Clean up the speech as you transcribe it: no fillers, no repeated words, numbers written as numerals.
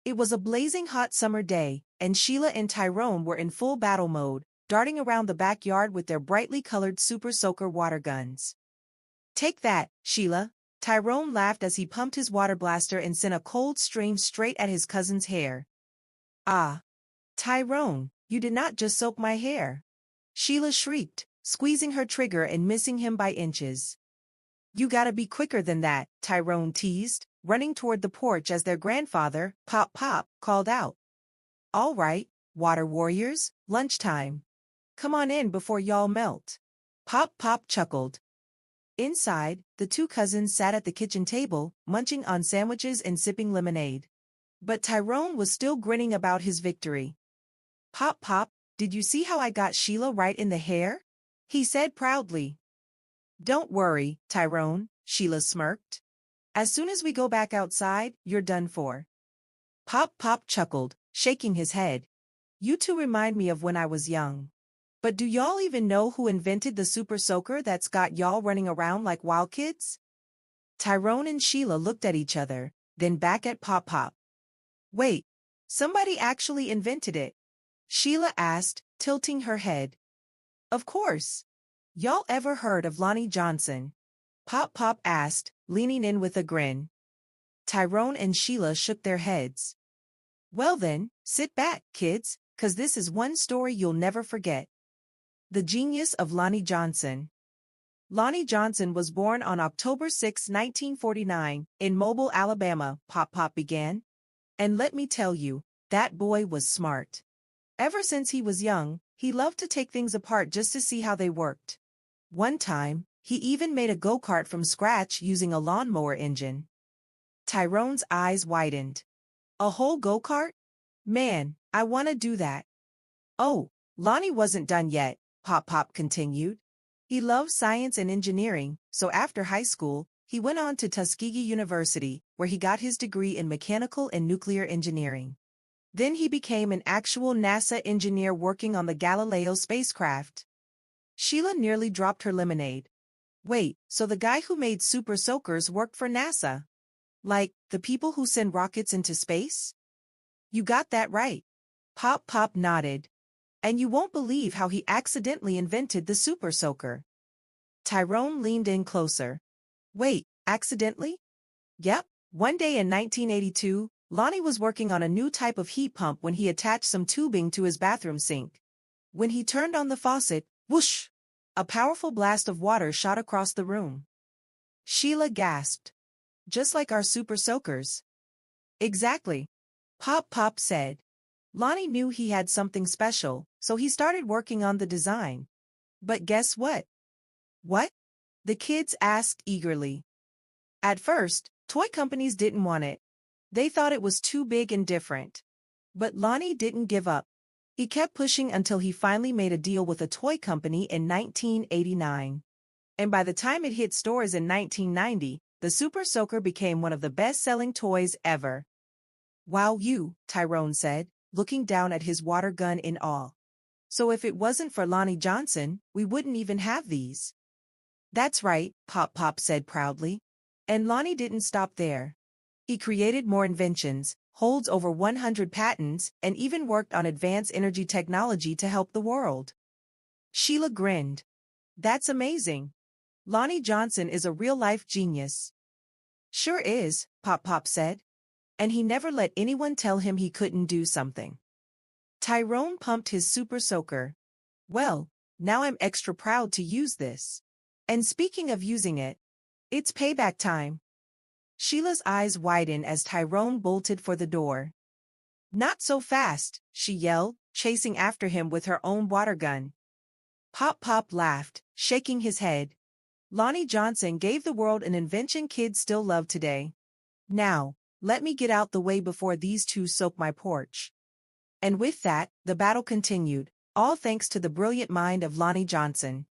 It was a blazing hot summer day, and Sheila and Tyrone were in full battle mode, darting around the backyard with their brightly colored Super Soaker water guns. "Take that, Sheila," Tyrone laughed as he pumped his water blaster and sent a cold stream straight at his cousin's hair. "Ah! Tyrone, you did not just soak my hair!" Sheila shrieked, squeezing her trigger and missing him by inches. "You gotta be quicker than that," Tyrone teased, running toward the porch as their grandfather, Pop Pop, called out. "All right, water warriors, lunchtime. Come on in before y'all melt." Pop Pop chuckled. Inside, the two cousins sat at the kitchen table, munching on sandwiches and sipping lemonade. But Tyrone was still grinning about his victory. "Pop Pop, did you see how I got Sheila right in the hair?" he said proudly. "Don't worry, Tyrone," Sheila smirked. "As soon as we go back outside, you're done for." Pop Pop chuckled, shaking his head. "You two remind me of when I was young. But do y'all even know who invented the Super Soaker that's got y'all running around like wild kids?" Tyrone and Sheila looked at each other, then back at Pop Pop. "Wait, somebody actually invented it?" Sheila asked, tilting her head. "Of course. Y'all ever heard of Lonnie Johnson?" Pop Pop asked, leaning in with a grin. Tyrone and Sheila shook their heads. "Well then, sit back, kids, 'cause this is one story you'll never forget. The genius of Lonnie Johnson. Lonnie Johnson was born on October 6, 1949, in Mobile, Alabama, Pop Pop began. And let me tell you, that boy was smart. Ever since he was young, he loved to take things apart just to see how they worked. One time, he even made a go-kart from scratch using a lawnmower engine." Tyrone's eyes widened. "A whole go-kart? Man, I want to do that." "Oh, Lonnie wasn't done yet," Pop Pop continued. "He loved science and engineering, so after high school, he went on to Tuskegee University, where he got his degree in mechanical and nuclear engineering. Then he became an actual NASA engineer working on the Galileo spacecraft." Sheila nearly dropped her lemonade. "Wait, so the guy who made Super Soakers worked for NASA? Like, the people who send rockets into space?" "You got that right." Pop Pop nodded. "And you won't believe how he accidentally invented the Super Soaker." Tyrone leaned in closer. "Wait, accidentally?" "Yep, one day in 1982, Lonnie was working on a new type of heat pump when he attached some tubing to his bathroom sink. When he turned on the faucet, whoosh! A powerful blast of water shot across the room." Sheila gasped. "Just like our Super Soakers." "Exactly," Pop Pop said. "Lonnie knew he had something special, so he started working on the design. But guess what?" "What?" the kids asked eagerly. "At first, toy companies didn't want it. They thought it was too big and different. But Lonnie didn't give up. He kept pushing until he finally made a deal with a toy company in 1989. And by the time it hit stores in 1990, the Super Soaker became one of the best-selling toys ever." "Wow, Tyrone said, looking down at his water gun in awe. "So if it wasn't for Lonnie Johnson, we wouldn't even have these." "That's right," Pop Pop said proudly. "And Lonnie didn't stop there. He created more inventions, holds over 100 patents, and even worked on advanced energy technology to help the world." Sheila grinned. "That's amazing. Lonnie Johnson is a real-life genius." "Sure is," Pop Pop said. "And he never let anyone tell him he couldn't do something." Tyrone pumped his Super Soaker. "Well, now I'm extra proud to use this. And speaking of using it, it's payback time." Sheila's eyes widened as Tyrone bolted for the door. "Not so fast," she yelled, chasing after him with her own water gun. Pop Pop laughed, shaking his head. "Lonnie Johnson gave the world an invention kids still love today. Now, let me get out the way before these two soak my porch." And with that, the battle continued, all thanks to the brilliant mind of Lonnie Johnson.